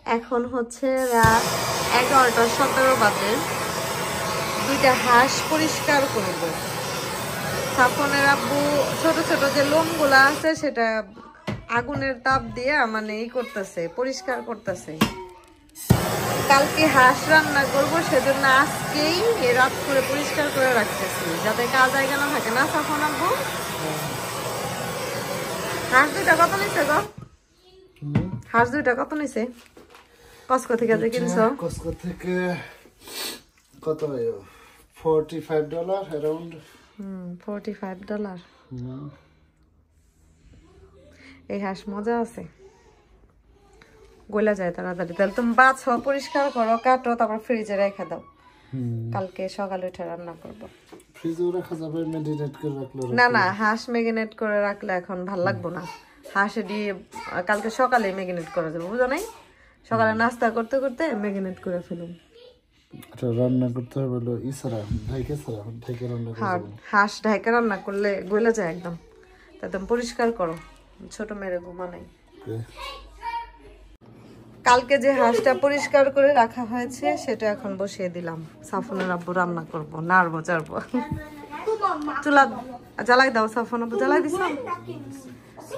এখন হচ্ছে রাত 11:17 বাজে। দুইটা হাঁস পরিষ্কার করব। সাফনের আব্বু ছোট ছোট যে লোমগুলা আছে সেটা আগুনের তাপ দিয়ে মানে করতেছে, পরিষ্কার করতেছে। কালকে হাঁস রান্না করব, সেজন্য আজকেই রাত করে পরিষ্কার করে রাখতেছি যাতে কাজ জায়গা না থাকে না। সাফন আব্বু, হাঁস দুইটা কত নিছে গো? হাঁস দুইটা কত নিছে? কসকো থেকে যে কিনছো? কসকো থেকে কত? $45 अराउंड। $45। এই হাঁস মজা আছে, গলা যায় তাড়াতাড়ি। তাহলে তুমি বাছো, পরিষ্কার করো, কাটো, তারপর ফ্রিজে রেখে দাও। কালকে সকালে উঠে রান্না করব। ফ্রিজে রাখা যাবে, ম্যারিনেট করে রাখলে? না না, হাঁস ম্যারিনেট করে রাখলে এখন ভাল লাগবে না। হাঁসে দিয়ে কালকে সকালে ম্যারিনেট করা যাবে, বুঝো নাই? সকালে নাস্তা করতে করতে ম্যারিনেট করে ফেলুন। আচ্ছা, রান্না করতে হবে হলো ইসরা ঢাইকে সারা ঢাইকে রান্না করতে হবে। হাঁস ঢাইকে রান্না করলে গলে যায় একদম। একদম পরিষ্কার করো, ছোট মেরে ঘুমা নাই। কালকে যে হাঁসটা পরিষ্কার করে রাখা হয়েছে সেটা এখন বসিয়ে দিলাম। সাফনের আব্বু রান্না করবো, নাড়বো চাড়বো। চুলা জ্বালাই দাও সাফন আব্বু, জ্বালাই দিছ?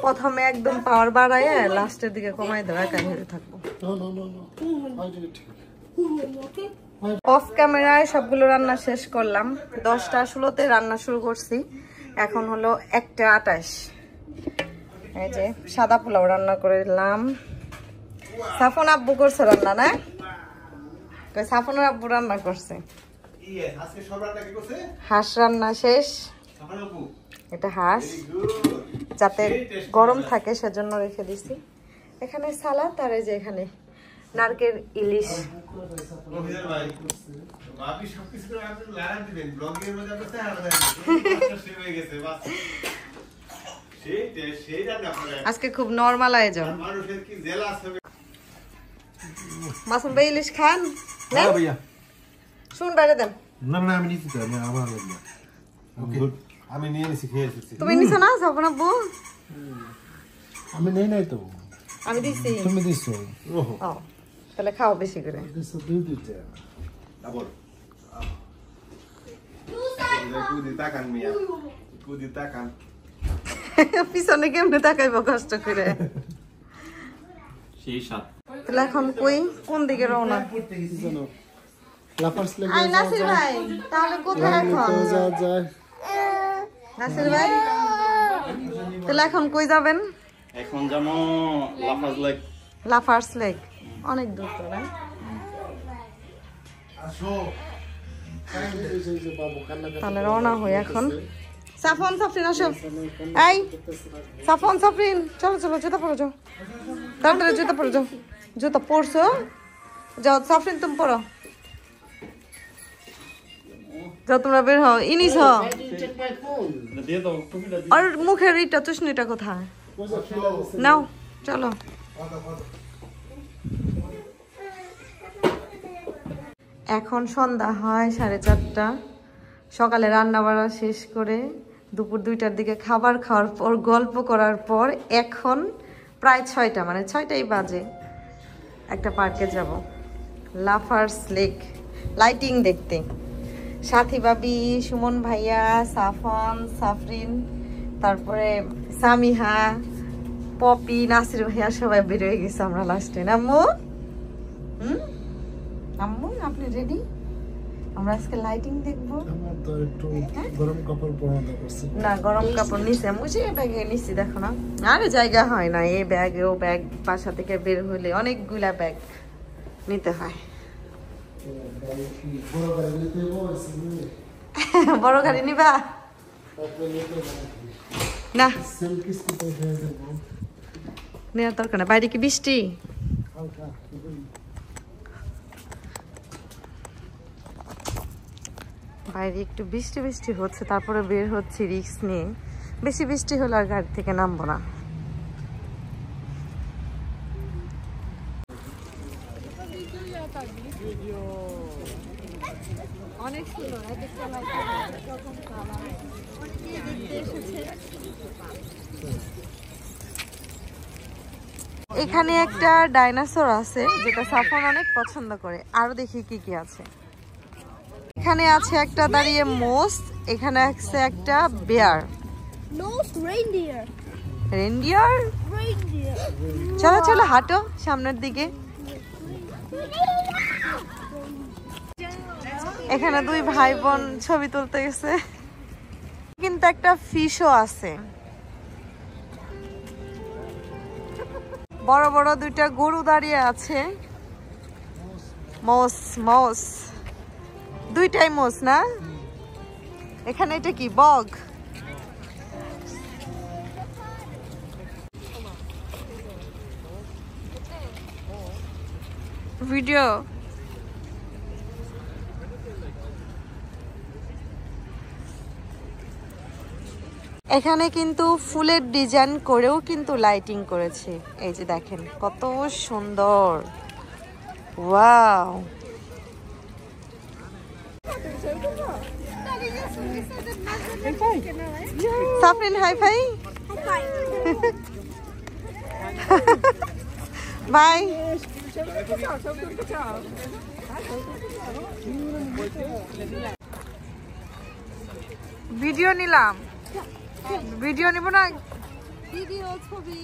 প্রথমে একদম পাওয়ার বাড়ায়, লাস্টের দিকে কমাই দাও, একা হেরে থাকবো। অফ ক্যামেরায় সবগুলো রান্না শেষ করলাম। 10:16-তে রান্না শুরু করছি, এখন হলো 1:28। এই যে সাদা পোলাও রান্না করলাম। সাফন আব্বু করছে রান্না, না? সাফনের আব্বু রান্না করছে। হাঁস রান্না শেষ। এটা হাঁস যাতে গরম থাকে সেজন্য রেখে দিছি। এখানে সালাদ, আর এই যে এখানে নারকেল ইলিশ। আজকে খুব নরমাল আয়োজন। মাসুম ভাই ইলিশ খান? শুন বাইরে দেন। না না, আমি নিতে চাই, আমার লাগবে। আমি নিয়ে নিছি, খেয়ে এসেছি। তুমি নিছো না সাফন আব্বু? আমি নেই নাই তো। আমি দিছি। তুমি দিছো? ওহো, তাহলে খাও বেশি করে। দিছো দুইটা। ডাবল। কুদি তাকান মিয়া, কুদি তাকান। পিছনে কেমনে তাকাইবো কষ্ট করে? সেই সাত। তাহলে এখন কোন দিকে রওনা? লাফার্স লেগে আই নাসির ভাই, তাহলে কোথায় এখন? নাসির ভাই, তাহলে এখন কই যাবেন? এখন যাবো লাফার্স লেক। লাফার্স লেক অনেক দূর তো, না? তাহলে রওনা হই এখন। সাফন সাফরিন আসো। এই সাফন সাফরিন, চলো চলো, জুতা পরো যাও, তাড়াতাড়ি জুতা পরো যাও। জুতা পরছো? যাও সাফরিন, তুমি পরো, যাও তোমরা বের হও। ইনিস আর মুখের ইটা চুষনিটা কোথায়? নাও চলো। এখন সন্ধ্যা হয় 4:30। সকালে রান্না বাড়া শেষ করে দুপুর 2টার দিকে খাবার খাওয়ার পর গল্প করার পর এখন প্রায় 6টা, মানে 6টাই বাজে। একটা পার্কে যাব, লাফার্স লেক, লাইটিং দেখতে। সাথী ভাবি, সুমন ভাইয়া, সাফন, সাফরিন, তারপরে সামিহা, পপি, নাসির ভাইয়া সবাই বের হয়ে গেছে। আমরা লাস্টে। আম্মু, আম্মু আপনি রেডি? আমরা আজকে লাইটিং দেখবো। আমার তো একটু গরম কাপড় পরানো করছে। না, গরম কাপড় নিছি আমি, যে ব্যাগে নিছি, দেখো না? আরে জায়গা হয় না, এই ব্যাগ ও ব্যাগ, বাসা থেকে বের হইলে অনেকগুলা ব্যাগ নিতে হয়। বড় গাড়ি নিবা? না, নেওয়ার দরকার না। বাইরে কি বৃষ্টি? বাইরে একটু বৃষ্টি বৃষ্টি হচ্ছে, তারপরে বের হচ্ছে রিস্ক নিয়ে। বেশি বৃষ্টি হলে আর গাড়ি থেকে নামবো না। অনেক সুন্দর দেখতে এসেছে। এখানে একটা ডাইনোসর আছে যেটা সাফন অনেক পছন্দ করে। আরো দেখি কি কি আছে। এখানে আছে একটা দাঁড়িয়ে মোস, এখানে আছে একটা বেয়ার। রেনডিয়ার। চলো চলো হাঁটো সামনের দিকে। এখানে দুই ভাই বোন ছবি তুলতে গেছে। কিন্তু একটা ফিশও আছে। বড় বড় দুইটা গরু দাঁড়িয়ে আছে। মোস মোস দুইটাই মোস না? এখানে এটা কি বগ? ভিডিও এখানে কিন্তু ফুলের ডিজাইন করেও কিন্তু লাইটিং করেছে। এই যে দেখেন কত সুন্দর। Wow. Safrin high five. Bye. Video নিলাম। ভিডিও নিব না? ভিডিও ছবি।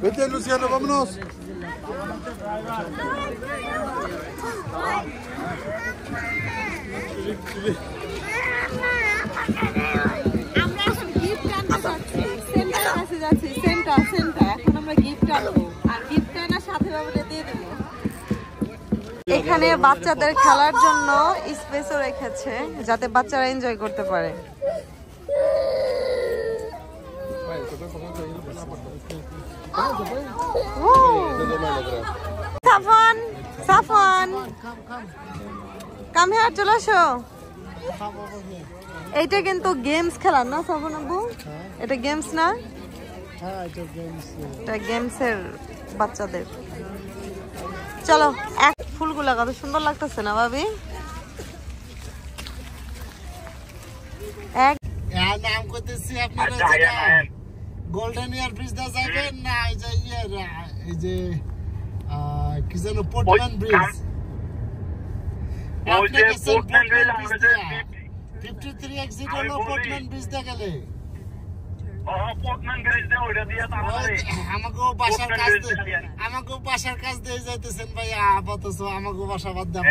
Vete, Luciano, vámonos. আমরা এখন গিফট আনতে যাচ্ছি। সেন্টার কাছে যাচ্ছি। সেন্টার এখন আমরা গিফট আনবো। আর গিফট আনার সাথে বাবাকে দিয়ে দেবো। এখানে বাচ্চাদের খেলার জন্য স্পেসও রেখেছে যাতে বাচ্চারা এনজয় করতে পারে। সাফন সাফন কাম হিয়ার, চলে আসো। এইটা কিন্তু গেমস খেলার না সাফন আব্বু? এটা গেমস না? এটা গেমসের বাচ্চাদের। চলো। এক ফুলগুলা কত সুন্দর লাগতেছে না ভাবি? এক নাম করতেছি আপনারা গোল্ডেন ইয়ার ব্রিজ দা যাবেন না এই যে এই যে কি যেন পোর্টল্যান্ড ব্রিজ। ওই যে পোর্টল্যান্ড ব্রিজ আমাদের 53 এক্সিট হলো পোর্টল্যান্ড ব্রিজ দা গেলে। পোর্টল্যান্ড ব্রিজ দে ওইটা দিয়ে তারপরে আমাকে বাসার কাজ দিয়ে যাইতেছেন ভাই। আপাতত আমাকে বাসা বাদ দিয়ে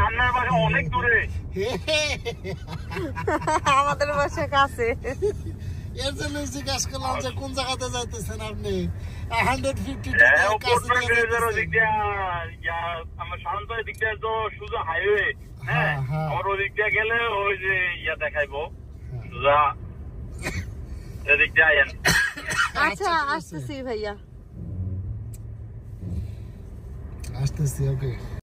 আপনার বাসায়। অনেক দূরে। আমাদের বাসা কাছে। এর জন্য জিজ্ঞাসা করলাম যে কোন জায়গাতে যাইতেছেন আপনি। 152 আমার শান্ত দিক দিয়ে তো শুধু হাইওয়ে। হ্যাঁ, আমার ওই দিক দিয়ে গেলে ওই যে ইয়া দেখাইবো সুজা এদিক দিয়ে আইন। আচ্ছা আসতেছি ভাইয়া, আসতেছি। ওকে।